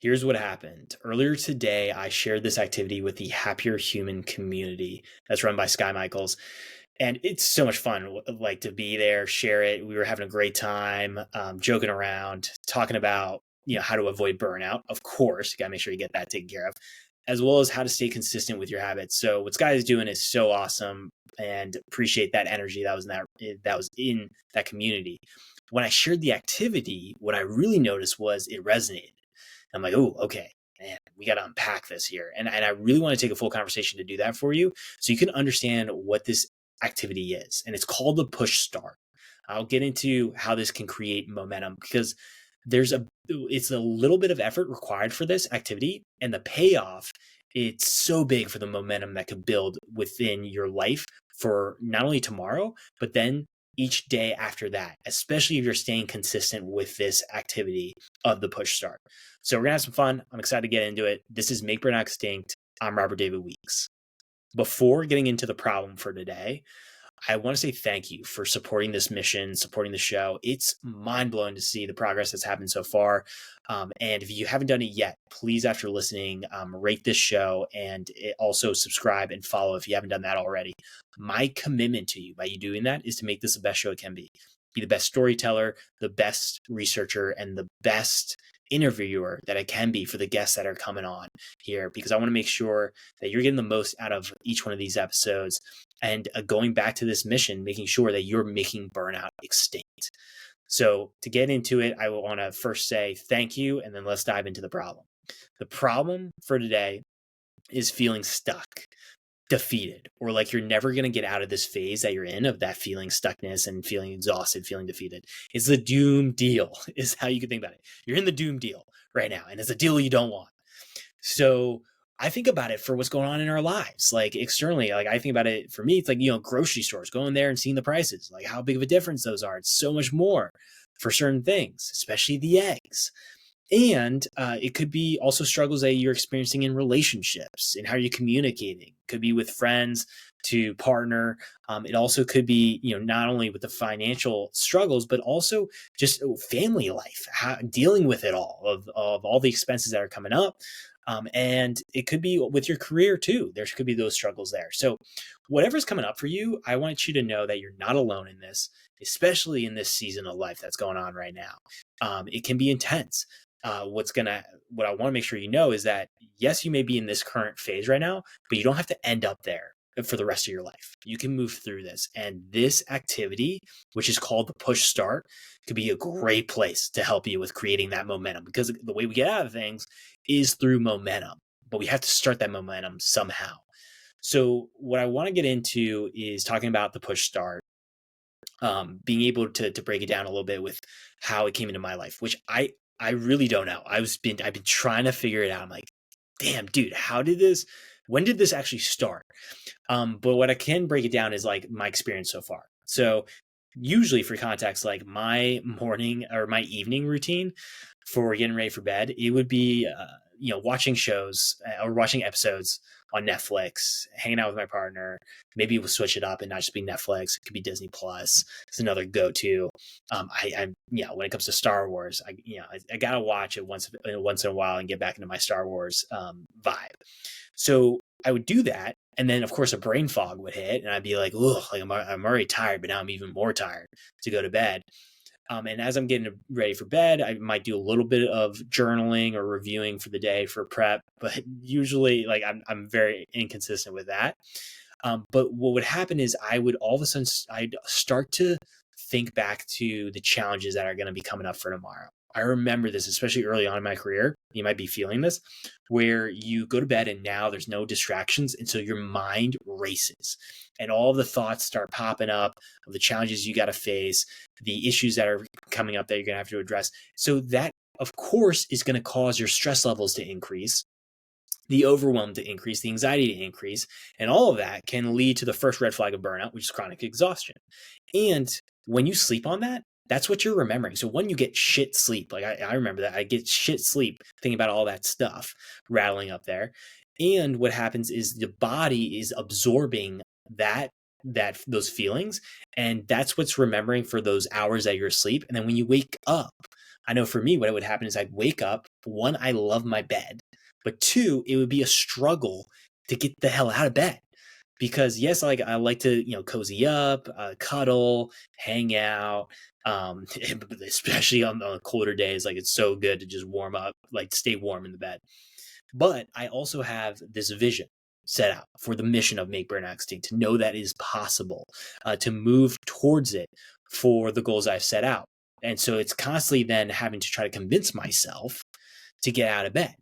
Here's what happened. Earlier today, I shared this activity with the Happier Human community that's run by Sky Michaels. And it's so much fun, like to be there, share it. We were having a great time, joking around, talking about, how to avoid burnout. Of course, you got to make sure you get that taken care of, as well as how to stay consistent with your habits. So what Sky is doing is so awesome, and appreciate that energy that was in that community. When I shared the activity, what I really noticed was it resonated. I'm like, oh, okay, man, we got to unpack this here. And I really want to take a full conversation to do that for you so you can understand what this activity is. And it's called the push start. I'll get into how this can create momentum because it's a little bit of effort required for this activity, and the payoff, it's so big for the momentum that could build within your life for not only tomorrow, but then each day after that, especially if you're staying consistent with this activity of the push start. So we're gonna have some fun. I'm excited to get into it. This is Make Burnout Extinct. I'm Robert David Weeks. Before getting into the problem for today, I want to say thank you for supporting this mission, supporting the show. It's mind blowing to see the progress that's happened so far. And if you haven't done it yet, please, after listening, rate this show and also subscribe and follow if you haven't done that already. My commitment to you by you doing that is to make this the best show it can be. Be the best storyteller, the best researcher, and the best interviewer that I can be for the guests that are coming on here, because I want to make sure that you're getting the most out of each one of these episodes and going back to this mission, making sure that you're making burnout extinct. So to get into it, I will want to first say thank you, and then let's dive into the problem. The problem for today is feeling stuck, defeated, or like you're never going to get out of this phase that you're in of that feeling stuckness and feeling exhausted, feeling defeated. It's the doom deal is how you can think about it. You're in the doom deal right now, and it's a deal you don't want. So I think about it for what's going on in our lives, like externally. Like I think about it for me, it's like, grocery stores, going there and seeing the prices, like how big of a difference those are. It's so much more for certain things, especially the eggs. And it could be also struggles that you're experiencing in relationships and how you're communicating. Could be with friends to partner. It also could be, not only with the financial struggles, but also just family life, dealing with it all of all the expenses that are coming up. And it could be with your career too. There could be those struggles there. So whatever's coming up for you, I want you to know that you're not alone in this, especially in this season of life that's going on right now. It can be intense. What I want to make sure you know is that, yes, you may be in this current phase right now, but you don't have to end up there for the rest of your life. You can move through this. And this activity, which is called the push start, could be a great place to help you with creating that momentum, because the way we get out of things is through momentum, but we have to start that momentum somehow. So what I want to get into is talking about the push start, being able to break it down a little bit with how it came into my life, which I really don't know. I've been trying to figure it out. I'm like, damn, dude, when did this actually start? But what I can break it down is like my experience so far. So usually, for context, like my morning or my evening routine for getting ready for bed, it would be, watching shows or watching episodes on Netflix, hanging out with my partner. Maybe we'll switch it up and not just be Netflix. It could be Disney Plus. It's another go-to. When it comes to Star Wars, I gotta watch it once in a while and get back into my Star Wars vibe. So I would do that, and then of course a brain fog would hit, and I'd be like, "Ugh, like I'm already tired, but now I'm even more tired to go to bed." And as I'm getting ready for bed, I might do a little bit of journaling or reviewing for the day for prep, but usually like I'm very inconsistent with that. But what would happen is I would all of a sudden, I'd start to think back to the challenges that are going to be coming up for tomorrow. I remember this, especially early on in my career. You might be feeling this, where you go to bed and now there's no distractions. And so your mind races and all the thoughts start popping up of the challenges you got to face, the issues that are coming up that you're going to have to address. So that, of course, is going to cause your stress levels to increase, the overwhelm to increase, the anxiety to increase, and all of that can lead to the first red flag of burnout, which is chronic exhaustion. And when you sleep on that, that's what you're remembering. So when you get shit sleep, like I remember that I get shit sleep thinking about all that stuff rattling up there. And what happens is the body is absorbing those feelings, and that's what's remembering for those hours that you're asleep. And then when you wake up, I know for me, what would happen is I'd wake up. One, I love my bed, but two, it would be a struggle to get the hell out of bed. Because yes, I like to cozy up, cuddle, hang out, especially on the colder days. Like it's so good to just warm up, like stay warm in the bed. But I also have this vision set out for the mission of Make Burnout Extinct, to know that is possible, to move towards it for the goals I've set out. And so it's constantly then having to try to convince myself to get out of bed.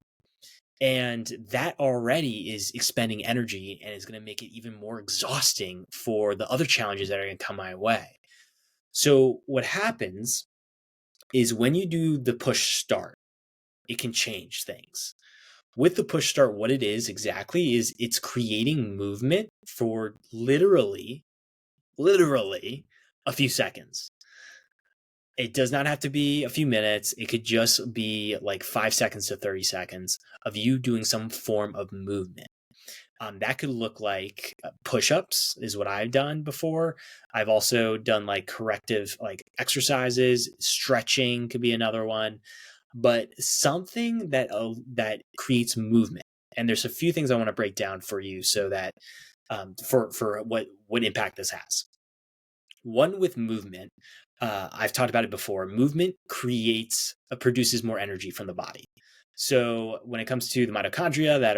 And that already is expending energy and is going to make it even more exhausting for the other challenges that are going to come my way. So what happens is when you do the push start, it can change things. With the push start, what it is exactly is it's creating movement for literally a few seconds. It does not have to be a few minutes. It could just be like 5 seconds to 30 seconds of you doing some form of movement. That could look like push-ups is what I've done before. I've also done like corrective like exercises. Stretching could be another one, but something that creates movement. And there's a few things I want to break down for you so that for what impact this has. One, with movement, I've talked about it before. Movement produces more energy from the body. So when it comes to the mitochondria that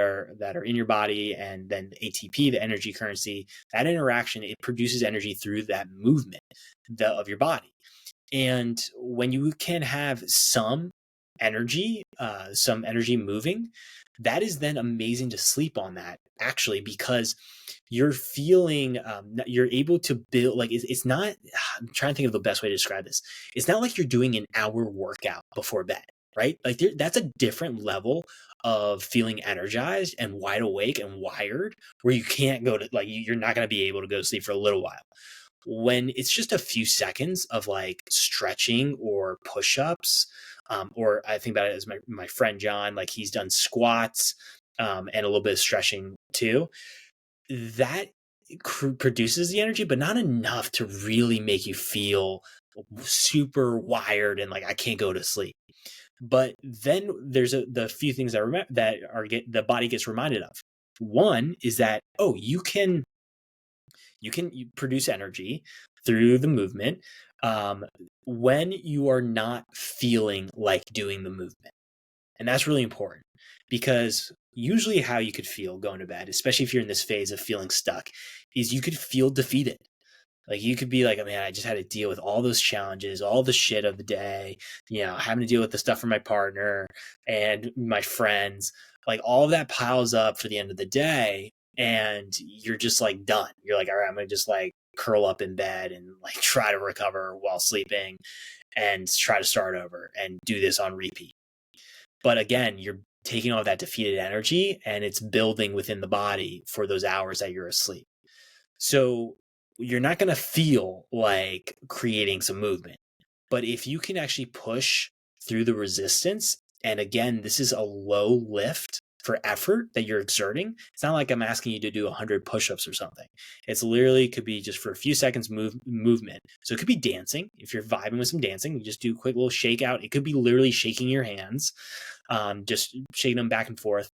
are in your body, and then the ATP, the energy currency, that interaction, it produces energy through that movement of your body. And when you can have some energy moving, that is then amazing to sleep on that, actually, because you're feeling, you're able to build, like, it's not, I'm trying to think of the best way to describe this. It's not like you're doing an hour workout before bed, right? Like that's a different level of feeling energized and wide awake and wired, where you can't go to, like, you're not going to be able to go to sleep for a little while. When it's just a few seconds of like stretching or push-ups, or I think about it as my friend John, like he's done squats, and a little bit of stretching too. That produces the energy, but not enough to really make you feel super wired and like I can't go to sleep. But then there's the few things the body gets reminded of. One is that, oh, you produce energy through the movement, when you are not feeling like doing the movement. And that's really important, because usually how you could feel going to bed, especially if you're in this phase of feeling stuck, is you could feel defeated. Like you could be like, man, I just had to deal with all those challenges, all the shit of the day, having to deal with the stuff from my partner and my friends, like all of that piles up for the end of the day. And you're just like done. You're like, all right, I'm going to just like curl up in bed and like try to recover while sleeping and try to start over and do this on repeat. But again, you're taking all that defeated energy and it's building within the body for those hours that you're asleep. So you're not going to feel like creating some movement. But if you can actually push through the resistance, and again, this is a low lift for effort that you're exerting. It's not like I'm asking you to do 100 push-ups or something. It's literally could be just for a few seconds movement. So it could be dancing. If you're vibing with some dancing, you just do a quick little shake out. It could be literally shaking your hands, just shaking them back and forth.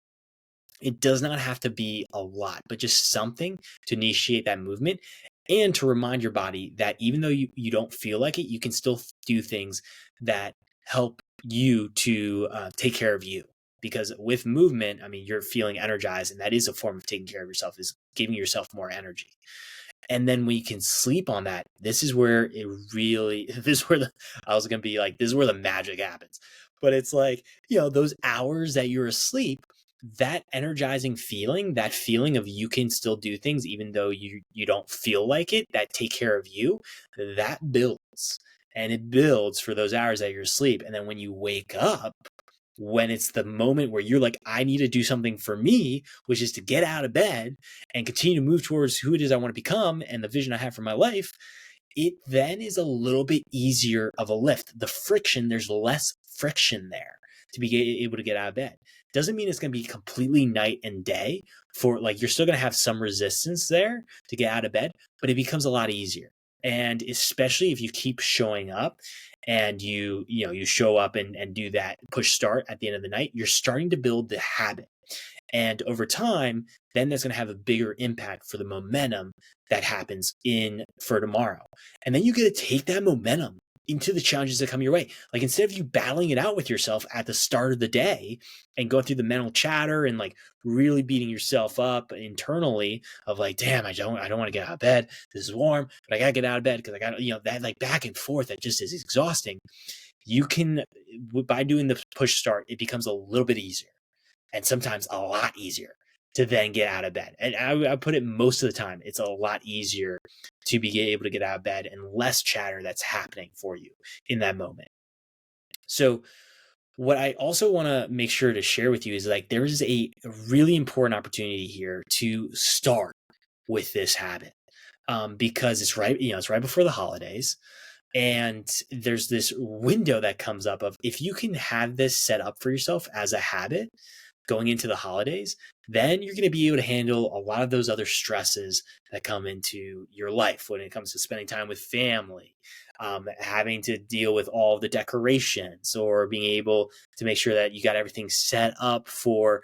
It does not have to be a lot, but just something to initiate that movement and to remind your body that even though you don't feel like it, you can still do things that help you to take care of you. Because with movement, I mean, you're feeling energized, and that is a form of taking care of yourself, is giving yourself more energy. And then when you can sleep on that, this is where this is where the magic happens. But it's like, those hours that you're asleep, that energizing feeling, that feeling of you can still do things even though you don't feel like it, that take care of you, that builds. And it builds for those hours that you're asleep. And then when you wake up, when it's the moment where you're like, I need to do something for me, which is to get out of bed and continue to move towards who it is I want to become and the vision I have for my life, it then is a little bit easier of a lift. There's less friction there to be able to get out of bed. Doesn't mean it's going to be completely night and day, for like, you're still going to have some resistance there to get out of bed, but it becomes a lot easier. And especially if you keep showing up and you show up and do that push start at the end of the night, you're starting to build the habit. And over time, then that's going to have a bigger impact for the momentum that happens in for tomorrow. And then you get to take that momentum into the challenges that come your way. Like instead of you battling it out with yourself at the start of the day and going through the mental chatter and like really beating yourself up internally of like, damn, I don't want to get out of bed. This is warm, but I gotta get out of bed because I got that like back and forth that just is exhausting. You can, by doing the push start, it becomes a little bit easier and sometimes a lot easier to then get out of bed. And I put it most of the time, it's a lot easier to be able to get out of bed and less chatter that's happening for you in that moment. So what I also want to make sure to share with you is like there is a really important opportunity here to start with this habit because it's right before the holidays. And there's this window that comes up of if you can have this set up for yourself as a habit going into the holidays, then you're going to be able to handle a lot of those other stresses that come into your life when it comes to spending time with family, having to deal with all the decorations, or being able to make sure that you got everything set up for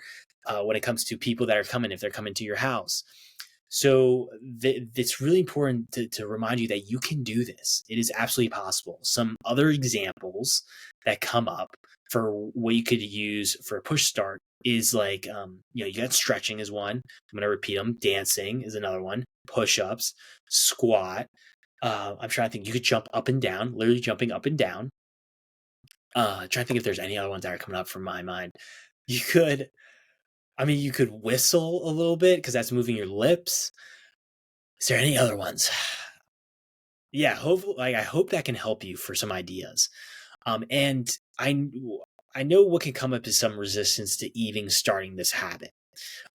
when it comes to people that are coming, if they're coming to your house. So it's really important to remind you that you can do this. It is absolutely possible. Some other examples that come up for what you could use for a push start is like, you got stretching is one. I'm going to repeat them. Dancing is another one. Push-ups, squat. I'm trying to think. You could jump up and down, literally jumping up and down. Trying to think if there's any other ones that are coming up from my mind. You could whistle a little bit because that's moving your lips. Is there any other ones? Yeah, hopefully, I hope that can help you for some ideas. And I know what can come up is some resistance to even starting this habit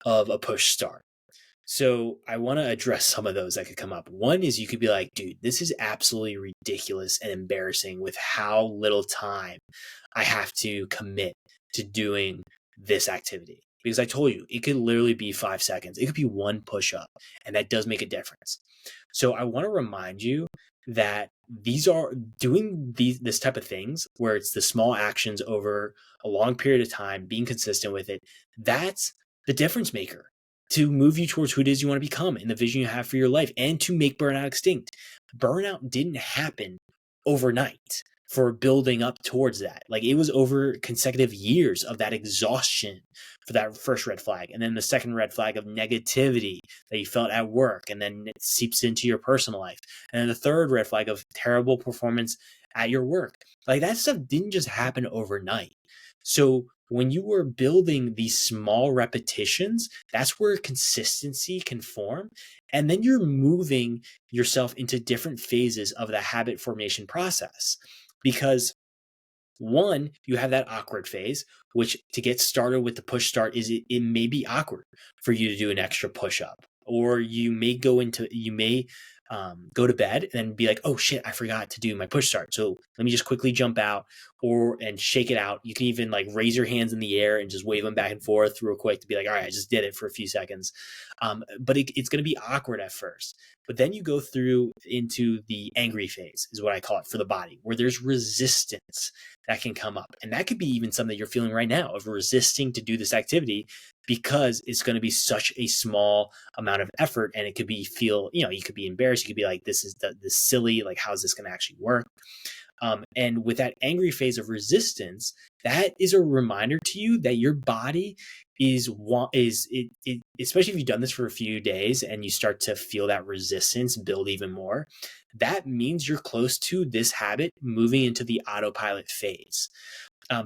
of a push start. So I want to address some of those that could come up. One is you could be like, dude, this is absolutely ridiculous and embarrassing with how little time I have to commit to doing this activity. Because I told you, it could literally be 5 seconds. It could be one push up, and that does make a difference. So I want to remind you that these are doing this type of things where it's the small actions over a long period of time, being consistent with it. That's the difference maker to move you towards who it is you want to become and the vision you have for your life, and to make burnout extinct. Burnout didn't happen overnight for building up towards that. Like it was over consecutive years of that exhaustion for that first red flag. And then the second red flag of negativity that you felt at work, and then it seeps into your personal life. And then the third red flag of terrible performance at your work. Like that stuff didn't just happen overnight. So when you were building these small repetitions, that's where consistency can form. And then you're moving yourself into different phases of the habit formation process. Because one, you have that awkward phase, which to get started with the push start is it may be awkward for you to do an extra push up, or you may go go to bed and then be like, oh shit, I forgot to do my push start. So let me just quickly jump out and shake it out. You can even like raise your hands in the air and just wave them back and forth real quick to be like, all right, I just did it for a few seconds. But it's going to be awkward at first. But then you go through into the angry phase is what I call it for the body, where there's resistance that can come up. And that could be even something you're feeling right now of resisting to do this activity because it's going to be such a small amount of effort. And it could be you could be embarrassed. You could be like, this is this silly, like, how's this going to actually work? And with that angry phase of resistance, that is a reminder to you that your body especially if you've done this for a few days and you start to feel that resistance build even more, that means you're close to this habit moving into the autopilot phase,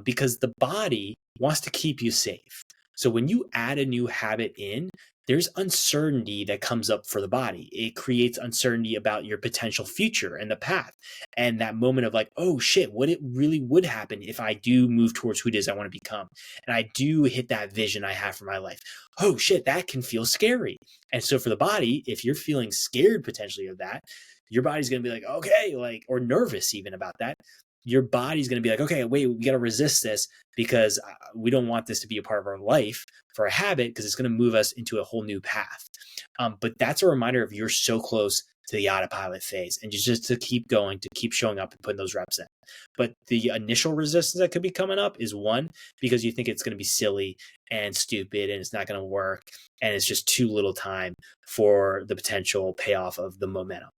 because the body wants to keep you safe. So when you add a new habit in, there's uncertainty that comes up for the body. It creates uncertainty about your potential future and the path. And that moment of like, oh shit, what it really would happen if I do move towards who it is I want to become. And I do hit that vision I have for my life. Oh shit, that can feel scary. And so for the body, if you're feeling scared potentially of that, your body's going to be like, okay, like, or nervous even about that. Your body's going to be like, okay, wait, we got to resist this because we don't want this to be a part of our life for a habit because it's going to move us into a whole new path. But that's a reminder of you're so close to the autopilot phase and just to keep going, to keep showing up and putting those reps in. But the initial resistance that could be coming up is one, because you think it's going to be silly and stupid and it's not going to work. And it's just too little time for the potential payoff of the momentum.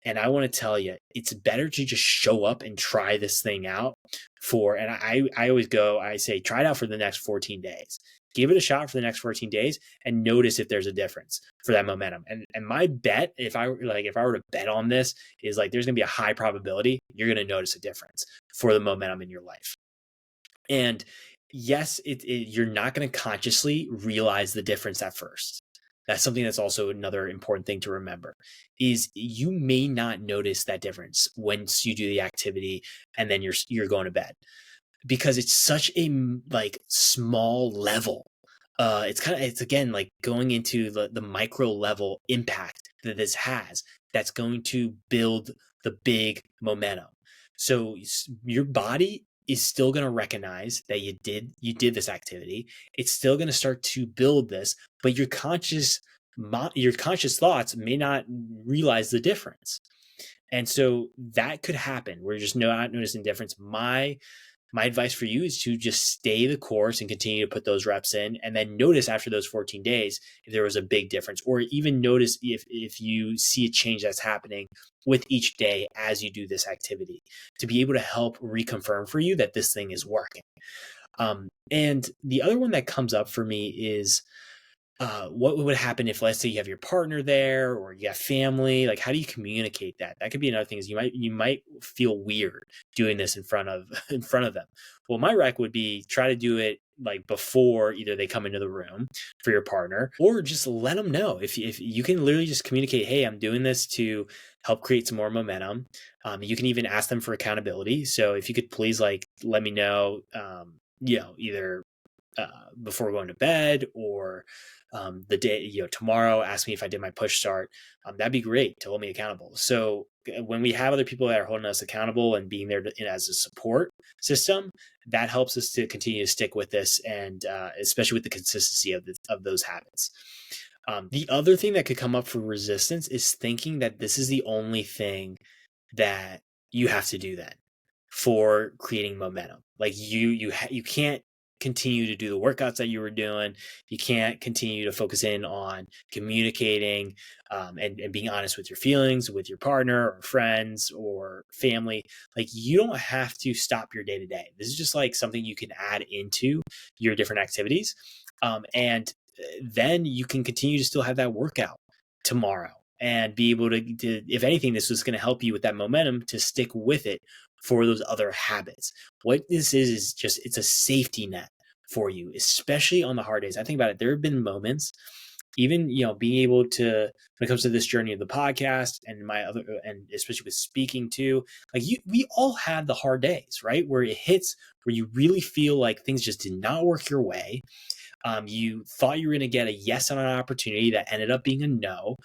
And I want to tell you, it's better to just show up and try this thing out and I always I say, try it out for the next 14 days. Give it a shot for the next 14 days and notice if there's a difference for that momentum. And my bet, if I were to bet on this, is like there's going to be a high probability you're going to notice a difference for the momentum in your life. And yes, you're not going to consciously realize the difference at first. That's something that's also another important thing to remember, is you may not notice that difference once you do the activity and then you're going to bed, because it's such a like small level. It's again like going into the micro level impact that this has that's going to build the big momentum. So your body is still going to recognize that you did this activity. It's still going to start to build this, but your conscious thoughts may not realize the difference. And so that could happen. We're just not noticing difference. My advice for you is to just stay the course and continue to put those reps in, and then notice after those 14 days if there was a big difference, or even notice if you see a change that's happening with each day as you do this activity, to be able to help reconfirm for you that this thing is working. And the other one that comes up for me is what would happen if, let's say, you have your partner there or you have family? Like, how do you communicate that? That could be another thing, is you might feel weird doing this in front of them. Well, my rec would be try to do it like before either they come into the room for your partner, or just let them know. If you can literally just communicate, hey, I'm doing this to help create some more momentum. You can even ask them for accountability. So if you could please like let me know, either before going to bed or the day, tomorrow, ask me if I did my push start. That'd be great to hold me accountable. So when we have other people that are holding us accountable and being there as a support system, that helps us to continue to stick with this, and especially with the consistency of those habits. The other thing that could come up for resistance is thinking that this is the only thing that you have to do then for creating momentum. Like you can't continue to do the workouts that you were doing. You can't continue to focus in on communicating and being honest with your feelings with your partner or friends or family. Like, you don't have to stop your day to day. This is just like something you can add into your different activities. And then you can continue to still have that workout tomorrow and be able to if anything, this was going to help you with that momentum to stick with it for those other habits. What this is just, it's a safety net for you, especially on the hard days. I think about it. There have been moments, even, being able to, when it comes to this journey of the podcast and and especially with speaking too, like we all have the hard days, right? Where it hits, where you really feel like things just did not work your way. You thought you were going to get a yes on an opportunity that ended up being a no.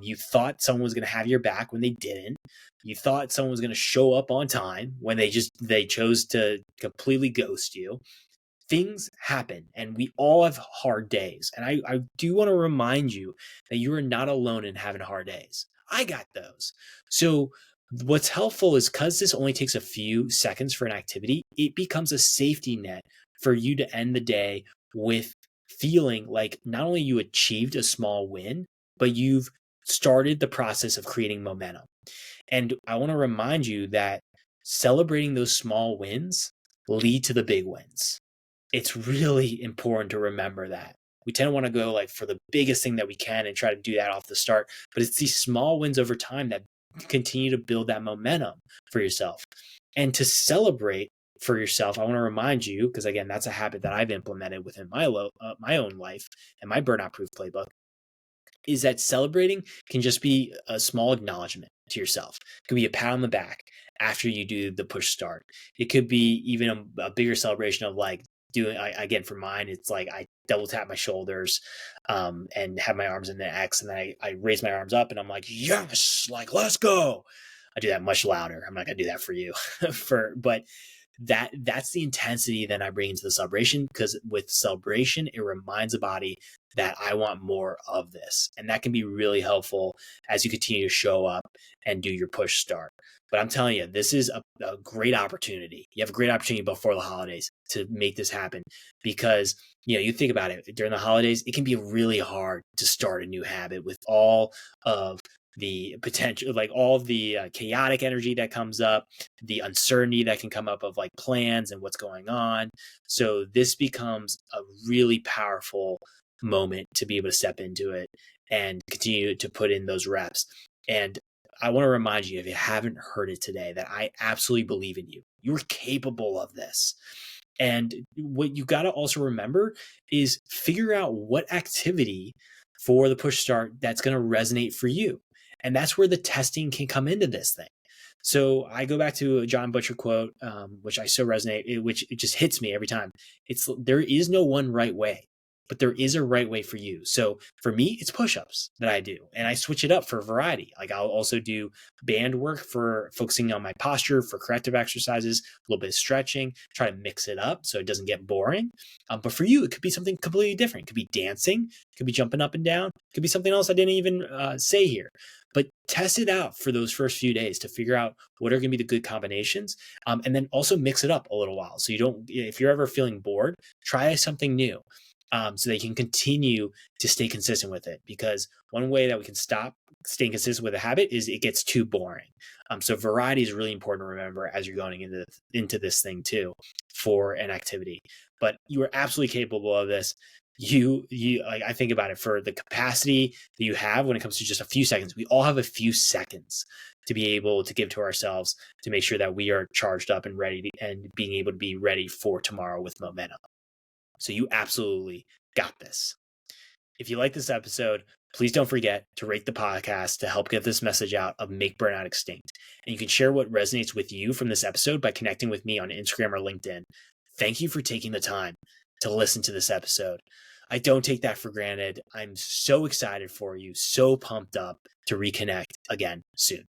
You thought someone was going to have your back when they didn't. You thought someone was going to show up on time when they chose to completely ghost you. Things happen, and we all have hard days. And I do want to remind you that you are not alone in having hard days. I got those. So what's helpful is, because this only takes a few seconds for an activity, it becomes a safety net for you to end the day with feeling like not only you achieved a small win, but you've started the process of creating momentum. And I want to remind you that celebrating those small wins lead to the big wins. It's really important to remember that. We tend to want to go like for the biggest thing that we can and try to do that off the start, but it's these small wins over time that continue to build that momentum for yourself. And to celebrate for yourself, I want to remind you, because again, that's a habit that I've implemented within my own life and my burnout proof playbook, is that celebrating can just be a small acknowledgement to yourself. It could be a pat on the back after you do the push start. It could be even a bigger celebration of like doing, again, for mine, it's like I double tap my shoulders and have my arms in the X, and then I raise my arms up and I'm like, yes, like, let's go. I do that much louder. I'm not gonna do that for you, but that's the intensity that I bring into the celebration, because with celebration, it reminds the body that I want more of this. And that can be really helpful as you continue to show up and do your push start. But I'm telling you, this is a great opportunity. You have a great opportunity before the holidays to make this happen, because you think about it during the holidays, it can be really hard to start a new habit with all of the potential, like all the chaotic energy that comes up, the uncertainty that can come up of like plans and what's going on. So this becomes a really powerful moment to be able to step into it and continue to put in those reps. And I want to remind you, if you haven't heard it today, that I absolutely believe in you. You're capable of this. And what you got to also remember is figure out what activity for the push start that's going to resonate for you. And that's where the testing can come into this thing. So I go back to a John Butcher quote, which I so resonate, which it just hits me every time. There is no one right way, but there is a right way for you. So for me, it's push-ups that I do, and I switch it up for variety. Like I'll also do band work for focusing on my posture, for corrective exercises, a little bit of stretching, try to mix it up so it doesn't get boring. But for you, it could be something completely different. It could be dancing, it could be jumping up and down, it could be something else I didn't even say here. But test it out for those first few days to figure out what are going to be the good combinations, and then also mix it up a little while. So if you're ever feeling bored, try something new. So they can continue to stay consistent with it, because one way that we can stop staying consistent with a habit is it gets too boring. So variety is really important to remember as you're going into this thing too for an activity. But you are absolutely capable of this. I think about it, for the capacity that you have when it comes to just a few seconds. We all have a few seconds to be able to give to ourselves to make sure that we are charged up and ready and being able to be ready for tomorrow with momentum. So you absolutely got this. If you like this episode, please don't forget to rate the podcast to help get this message out of Make Burnout Extinct. And you can share what resonates with you from this episode by connecting with me on Instagram or LinkedIn. Thank you for taking the time to listen to this episode. I don't take that for granted. I'm so excited for you, so pumped up to reconnect again soon.